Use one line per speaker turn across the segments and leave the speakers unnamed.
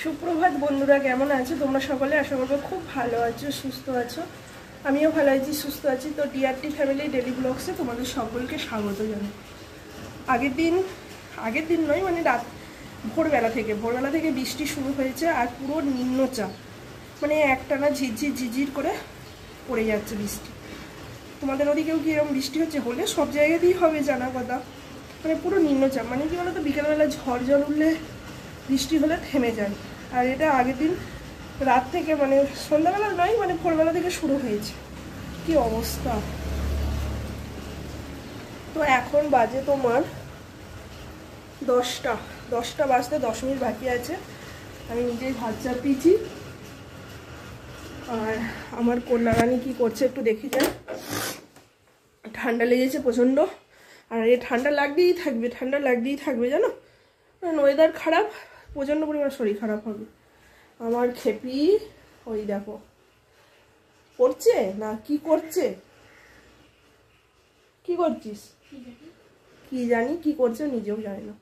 সুপ্রভাত বন্ধুরা, কেমন আছো তোমরা সকলে? আশা করবো খুব ভালো আছো, সুস্থ আছো। আমিও ভালো আছি, সুস্থ আছি। তো টিআরটি ফ্যামিলি ডেলি ব্লগসে তোমাদের সকলকে স্বাগত জানাই। আগের দিন নয়, মানে ভোরবেলা থেকে বৃষ্টি শুরু হয়েছে আর পুরো নিম্নচাপ, মানে একটানা ঝিরঝির করে পড়ে যাচ্ছে বৃষ্টি। তোমাদের ওদিকেও কি এরকম বৃষ্টি হচ্ছে? হলে সব জায়গাতেই হবে জানা কথা, মানে পুরো নিম্নচাপ। মানে কি বলতো, বিকেলবেলা ঝড় উঠলে বৃষ্টি হলে থেমে যায়, আর এটা আগের দিন রাত থেকে, মানে সন্ধ্যাবেলা নয়, মানে ভোরবেলা থেকে শুরু হয়েছে। কি অবস্থা! তো এখন বাজে তোমার 10টা বাজতে 10 মিনিট বাকি আছে। আমি নিজেই ভাত চাপিয়েছি, আর আমার কন্যারানী কি করছে একটু দেখি যায়। ঠান্ডা লেগেছে প্রচণ্ড, আর এই ঠান্ডা লাগতেই থাকবে জানো। ওয়েদার খারাপ, প্রচণ্ড পরিমাণ শরীর খারাপ হবে। আমার খেপি ওই দেখো পড়ছে না কি করছে, কি করছিস কি জানি কি করছে, নিজেও জানি না।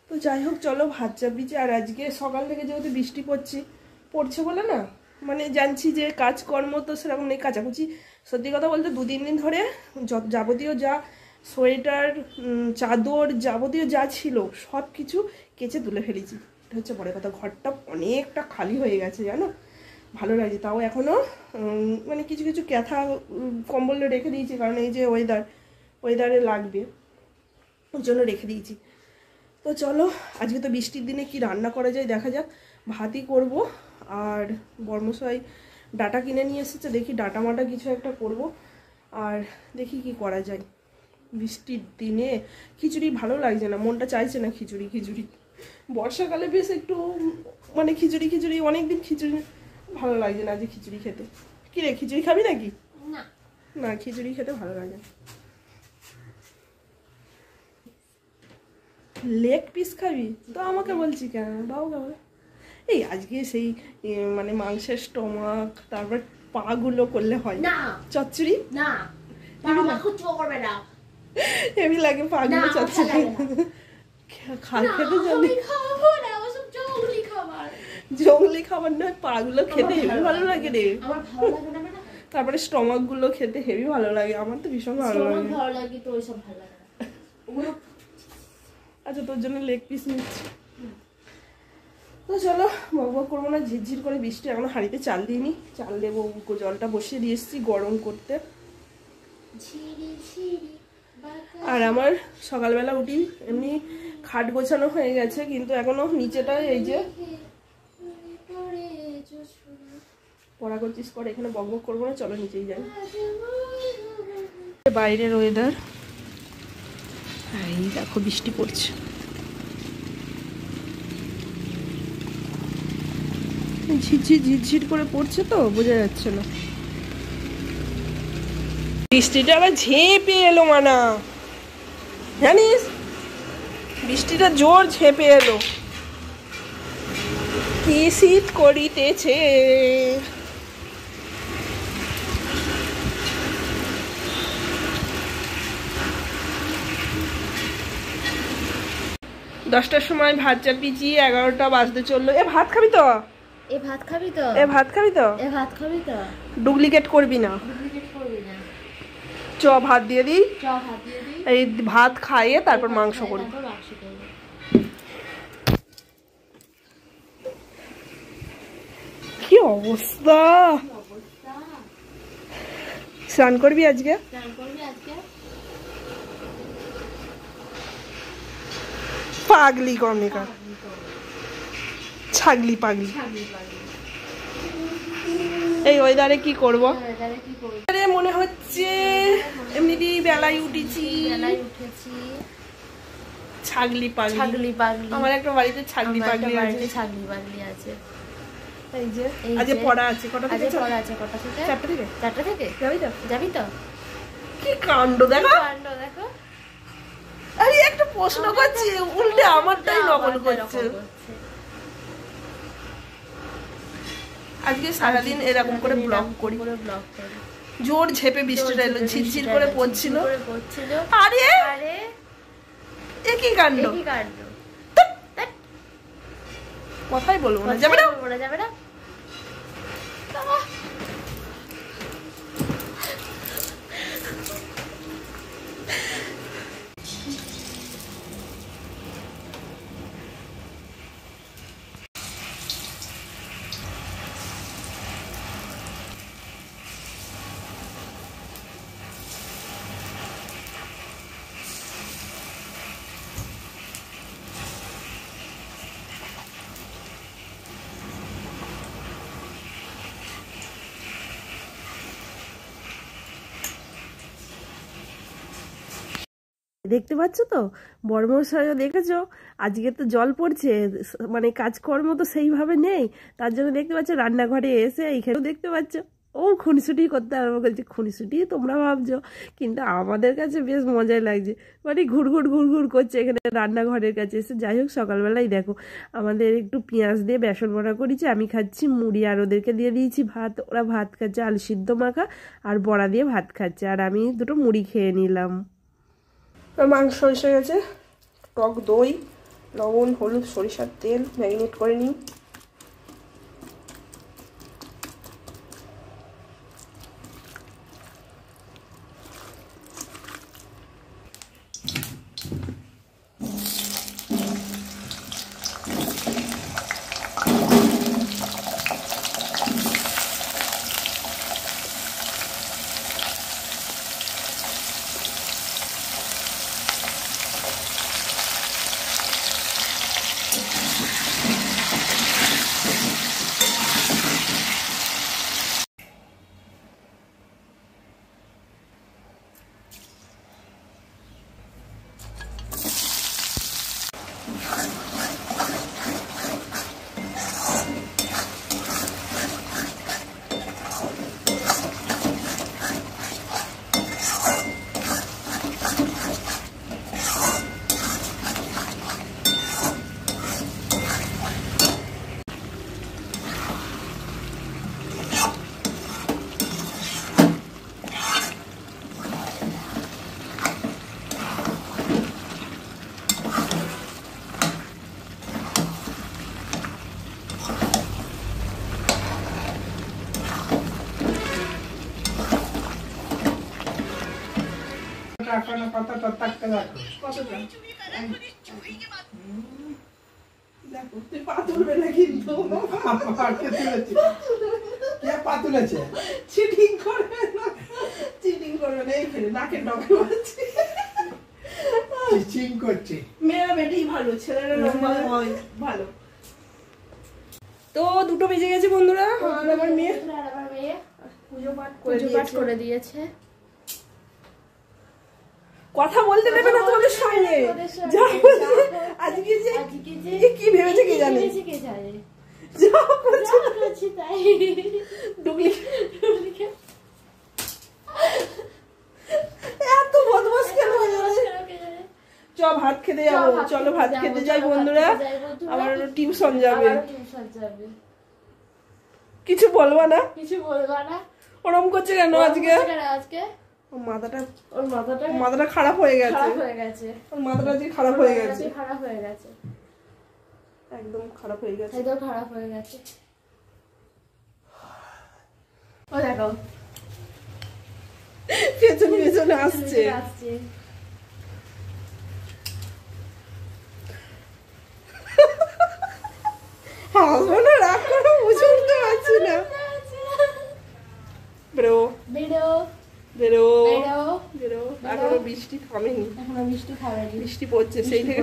তো যাই হোক, চলো ভাত চাপিয়েছি। আর আজকে সকাল থেকে যেহেতু বৃষ্টি পড়ছে বলে না, মানে জানছি যে কাজকর্ম তো সেরকম নেই, কাচাকুচি। সত্যি কথা বলতে 2-3 দিন ধরে যাবতীয় যা সোয়েটার, চাদর, যাবতীয় যা ছিল সব কিছু কেচে তুলে ফেলেছি। এটা হচ্ছে বড় কথা। ঘরটা অনেকটা খালি হয়ে গেছে জানো, ভালো লাগছে। তাও এখনও মানে কিছু কিছু ক্যাথা কম্বল রেখে দিয়েছি, কারণ এই যে ওয়েদারে লাগবে, ওই জন্য রেখে দিয়েছি। তো চলো, আজকে তো বৃষ্টির দিনে কি রান্না করা যায় দেখা যাক। ভাতই করব, আর বর্মশাই ডাটা কিনে নিয়ে এসেছে, দেখি ডাটা মাটা কিছু একটা করব, আর দেখি কি করা যায়। বৃষ্টির দিনে খিচুড়ি ভালো লাগছে না, মনটা চাইছে না খিচুড়ি। বর্ষাকালে বেশ একটু মানে খিচুড়ি অনেকদিন খিচুড়ি ভালো লাগছে না, যে খিচুড়ি খেতে। কি রে, খিচুড়ি খাবি নাকি? না, খিচুড়ি খেতে ভালো লাগে। লেগ পিস খাবি তো আমাকে বলছি কেন? বাবু খাবে। এই আজকে সেই মানে মাংসের স্টমাক, তারপর পা গুলো করলে হয় না চচ্চড়ি। না হেভি লাগে পা গুলো চচ্চড়ি খেতে। জঙ্গলি খাবার নয়, পা গুলো খেতে হেভি ভালো লাগে রে। তারপরে স্টমাক গুলো খেতে হেভি ভালো লাগে, আমার তো ভীষণ ভালো লাগে। আচ্ছা, তোর জন্য লেগ পিস নিচ্ছি। তো চলো, বক করবো না, ঝিরঝির করে বৃষ্টি। এখনো হাঁড়িতে চাল দিইনি, চাল দেবো। জলটা বসিয়ে দিয়ে এসেছি গরম করতে। আর আমার সকালবেলা উঠি এমনি খাট গোছানো হয়ে গেছে, কিন্তু এখনো নিচেটা এই যে পড়া করছিস করে, এখানে বক করবো না, চলো নিচেই যাই। বাইরের ওয়েদার এই দেখো, বৃষ্টি পড়ছে। ঝিরঝির করে পড়ছে, তো বোঝা যাচ্ছে না। বৃষ্টিটা আবার ঝেঁপে এলো, মানা জানিস, বৃষ্টিটা জোর ঝেঁপে এলো। কি শীত করিতেছে। দশটার সময় ভাত চাপিয়েছি, 11টা বাজতে চললো। ভাত খাবি তো? ভাত খাবি তো? ডুপ্লিকেট করবি না। চ ভাত দিয়ে দিই, এই ভাত খাইয়ে তারপর মাংস করবি। কি অবস্থা! স্নান করবি আজকে? পাগলি কর্মিকার, ছাগলি পাগলি। এই ওয়েদারে কি করবো? মনে হচ্ছে এমনিতেই বেলায় উঠেছি, ছাগলি পাগলি। আমার একটা বাড়িতে ছাগলি পাগলি আছে। এই যে আজ পড়া আছে। কটা থেকে? 4টা থেকে। যাবি তো? কি কাণ্ড দেখো। আরে একটা প্রশ্ন করছি, উল্টে আমারটাই নকল করছে। আজকে সারাদিন এরকম করে ব্লগ করি। জোর ঝেপে বৃষ্টিটা এলো, ঝিরঝির করে পড়ছিল। আরে কি কাণ্ড,
কি কাণ্ড,
কথাই বলবো না, যাবে না,
যাবে না।
দেখতে পাচ্ছ তো বড়মশাইও দেখেছো আজকে তো জল পড়ছে, মানে কাজকর্ম তো সেইভাবে নেই, তার জন্য দেখতে পাচ্ছ রান্নাঘরে এসে এইখানেও দেখতে পাচ্ছ ও খুনসুটি করতে আরম্ভ করছে। খুনসুটি তোমরা ভাবছো, কিন্তু আমাদের কাছে বেশ মজাই লাগছে, মানে ঘুরঘুর করছে এখানে রান্নাঘরের কাছে এসে। যাই হোক সকালবেলায় দেখো আমাদের একটু পেঁয়াজ দিয়ে বেসন বড়া করেছি, আমি খাচ্ছি মুড়ি, আর ওদেরকে দিয়ে দিয়েছি ভাত, ওরা ভাত খাচ্ছে আলু সিদ্ধ মাখা আর বড়া দিয়ে ভাত খাচ্ছে, আর আমি দুটো মুড়ি খেয়ে নিলাম। মাংস এসে গেছে, টক দই, লবণ, হলুদ, সরিষার তেল ম্যারিনেট করে নিই। মেয়েরা বেটেই ভালো, ছেলেরা লম্বা হয় ভালো। তো 2টো বেজে গেছে বন্ধুরা, আমার মেয়ে পুজো পাঠ করে দিয়েছে। কথা বলতে দেবে না তোমাদের সঙ্গে, আজকে যে কি ভেবেছে কে জানে, এত বদমাস কেন? চ ভাত খেতে যাবো, চলো ভাত খেতে যাই বন্ধুরা, আমার টিউশন যাবে। কিছু বলবা না, ওরম করছে কেন আজকে? মাথাটা খারাপ হয়ে গেছে, ওর মাথাটা আজকে খারাপ হয়ে গেছে, একদম খারাপ হয়ে গেছে। ও দেখো পেছনে আসছে। হাসবো না, রাগ করো, বুঝে উঠতে পারছি না। বেরো বেরো বেরো, এখনো বৃষ্টি থামেনি, বৃষ্টি পড়ছে সেই থেকে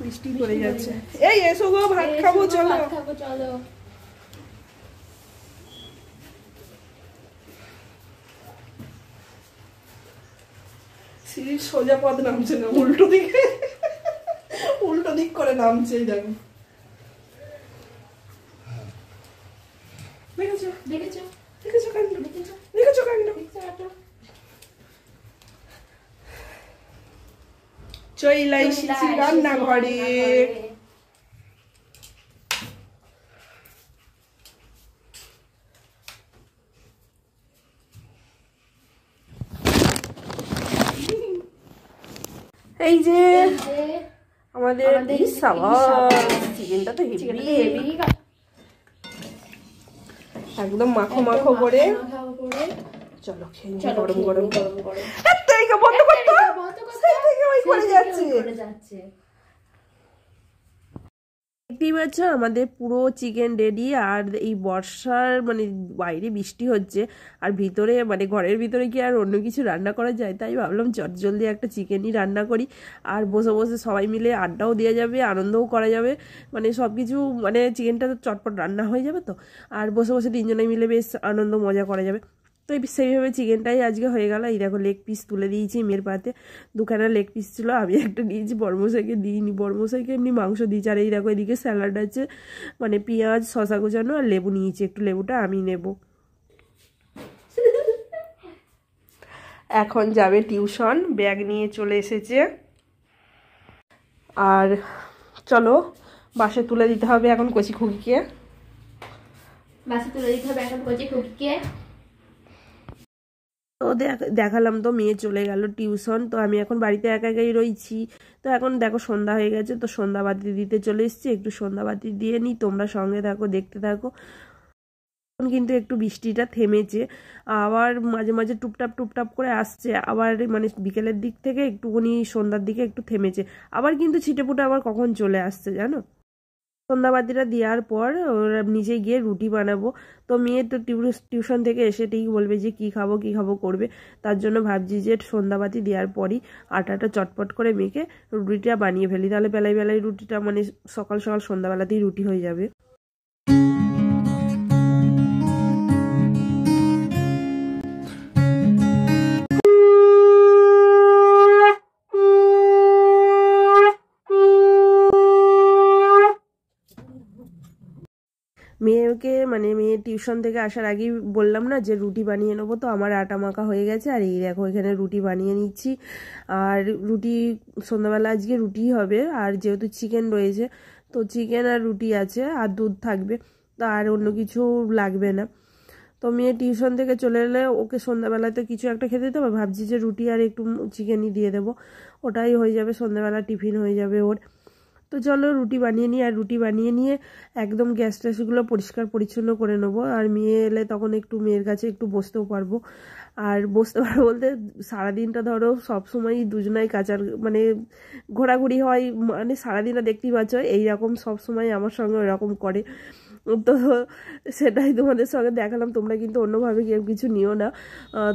বৃষ্টি পড়ে যাচ্ছে। এই এসো গো, ভাত খাবো চলো। সিঁড়ির সোজা পথ নামছে না, উল্টো দিক করে নামছে। দেখো দেখেছো কাণ্ড। চলে এসেছি রান্নাঘরে। এই যে আমাদের চিকেনটা তো হেভি, একদম মাখো মাখো করে। চলো খেয়ে নিই, গরম গরম বন্ধ করতে যাচ্ছে। দেখতেই পাচ্ছ আমাদের পুরো চিকেন রেডি। আর এই বর্ষার মানে বাইরে বৃষ্টি হচ্ছে, আর ভিতরে মানে ঘরের ভিতরে কি আর অন্য কিছু রান্না করা যায়, তাই ভাবলাম চটজলদি একটা চিকেনই রান্না করি। আর বসে বসে সবাই মিলে আড্ডাও দেওয়া যাবে, আনন্দও করা যাবে, মানে সব কিছু মানে চিকেনটা তো চটপট রান্না হয়ে যাবে তো, আর বসে বসে তিনজনে মিলে বেশ আনন্দ মজা করা যাবে। তো সেইভাবে চিকেনটাই আজকে হয়ে গেল। এই দেখো লেগ পিস তুলে দিয়েছি মেয়ের পাতে, দুখানা লেগ পিস ছিল, আমি একটা নিয়েছি, বড়মশাইকে দিইনি, বড়মশাইকে এমনি মাংস দিয়েছি। আর এই দেখো এদিকে স্যালাড আছে, মানে পেঁয়াজ শশা গোছানো, আর লেবু নিয়েছি, একটু লেবুটা আমি নেব। এখন যাবে টিউশন, ব্যাগ নিয়ে চলে এসেছে। আর চলো বাসে তুলে দিতে হবে এখন কচি খুকিকে, তো দেখালাম তো মেয়ে চলে গেল টিউশন। তো আমি এখন বাড়িতে একা একাই রয়েছি। তো এখন দেখো সন্ধ্যা হয়ে গেছে, তো সন্ধ্যাবাতি দিতে চলে এসেছি, একটু সন্ধ্যাবাতি দিয়ে নিই, তোমরা সঙ্গে থাকো, দেখতে থাকো। এখন কিন্তু একটু বৃষ্টিটা থেমেছে, আবার মাঝে মাঝে টুপটাপ টুপটাপ করে আসছে, আবার মানে বিকেলের দিক থেকে একটুখানি সন্ধ্যার দিকে একটু থেমেছে, আবার কিন্তু ছিটেপুটে আবার কখন চলে আসছে জানো। সন্ধ্যাবাতিটা দেওয়ার পর নিজে গিয়ে রুটি বানাবো। তো মেয়ে তো টিউশন থেকে এসে ঠিক বলবে যে কি খাবো করবে, তার জন্য ভাবছি যে সন্ধ্যাবাতি দেওয়ার পরই আটাটা চটপট করে মেখে রুটিটা বানিয়ে ফেলি, তাহলে বেলায় বেলায় রুটিটা মানে সকাল সকাল সন্ধ্যাবেলাতেই রুটি হয়ে যাবে। মেয়েকে মানে মেয়ে টিউশন থেকে আসার আগেই বললাম না যে রুটি বানিয়ে নেবো, তো আমার আটা মাখা হয়ে গেছে। আর এই দেখো এখানে রুটি বানিয়ে নিচ্ছি, আর রুটি সন্ধ্যাবেলা আজকে রুটি হবে, আর যেহেতু চিকেন রয়েছে তো চিকেন আর রুটি আছে, আর দুধ থাকবে, তো আর অন্য কিছু লাগবে না। তো মেয়ে টিউশন থেকে চলে এলে ওকে সন্ধ্যাবেলাতে কিছু একটা খেতে দিতে হবে, ভাবছি যে রুটি আর একটু চিকেনই দিয়ে দেবো, ওটাই হয়ে যাবে, সন্ধ্যাবেলা টিফিন হয়ে যাবে ওর। তো চলো রুটি বানিয়ে নিই, আর রুটি বানিয়ে নিয়ে একদম গ্যাস ট্যাসগুলো পরিষ্কার পরিচ্ছন্ন করে নেবো, আর মেয়ে এলে তখন একটু মেয়ের কাছে একটু বসতেও পারবো। আর বসতে পারবো বলতে সারাদিনটা ধরো সবসময়ই দুজনাই কাচার মানে ঘোরাঘুরি হয়, মানে সারাদিনটা দেখতেই পাচ্ছ এইরকম সবসময় আমার সঙ্গে ওরকম করে। তো সেটাই তোমাদের সঙ্গে দেখালাম, তোমরা কিন্তু অন্যভাবে কেউ কিছু নিও না।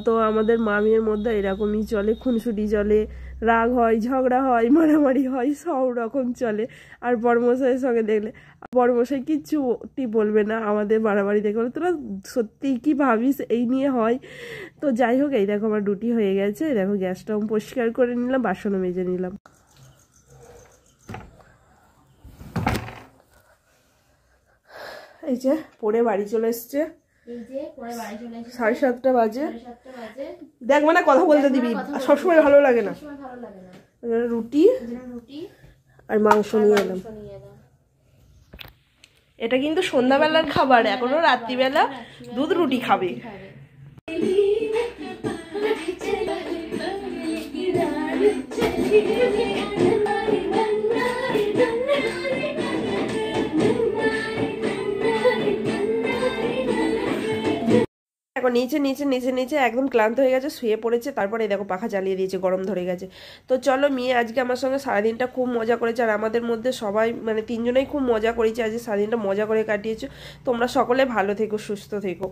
তো আমাদের মা মেয়ের মধ্যে এরকমই চলে, খুনসুটি চলে, রাগ হয়, ঝগড়া হয়, মারামারি হয়, সব রকম চলে। আর বড়মশাইয়ের সঙ্গে দেখলে বড়মশাই কিচ্ছুটি বলবে না আমাদের মারামারি দেখে, বলে তোরা সত্যি কি ভাবিস এই নিয়ে হয়। তো যাই হোক এই দেখো আমার রুটি হয়ে গেছে, দেখো গ্যাসটাও পরিষ্কার করে নিলাম, বাসনও মেজে নিলাম। এই যে পরে বাড়ি চলে এসছে, 7:30 বাজে। দেখবে না কথা বলতে দিবি, সবসময় ভালো লাগে না। রুটি আর মাংস নিয়ে এলাম, এটা কিন্তু সন্ধ্যাবেলার খাবার, এখনো রাত্রিবেলা দুধ রুটি খাবে। এখন নিচে নিচে নিচে নিচে একদম ক্লান্ত হয়ে গেছে, শুয়ে পড়েছে, তারপরে দেখো পাখা চালিয়ে দিয়েছে, গরম ধরে গেছে। তো চলো মেয়ে আজকে আমার সঙ্গে সারাদিনটা খুব মজা করেছে, আর আমাদের মধ্যে সবাই মানে তিনজনেই খুব মজা করেছে, আজকে সারাদিনটা মজা করে কাটিয়েছো। তোমরা সকলে ভালো থেকো, সুস্থ থেকো।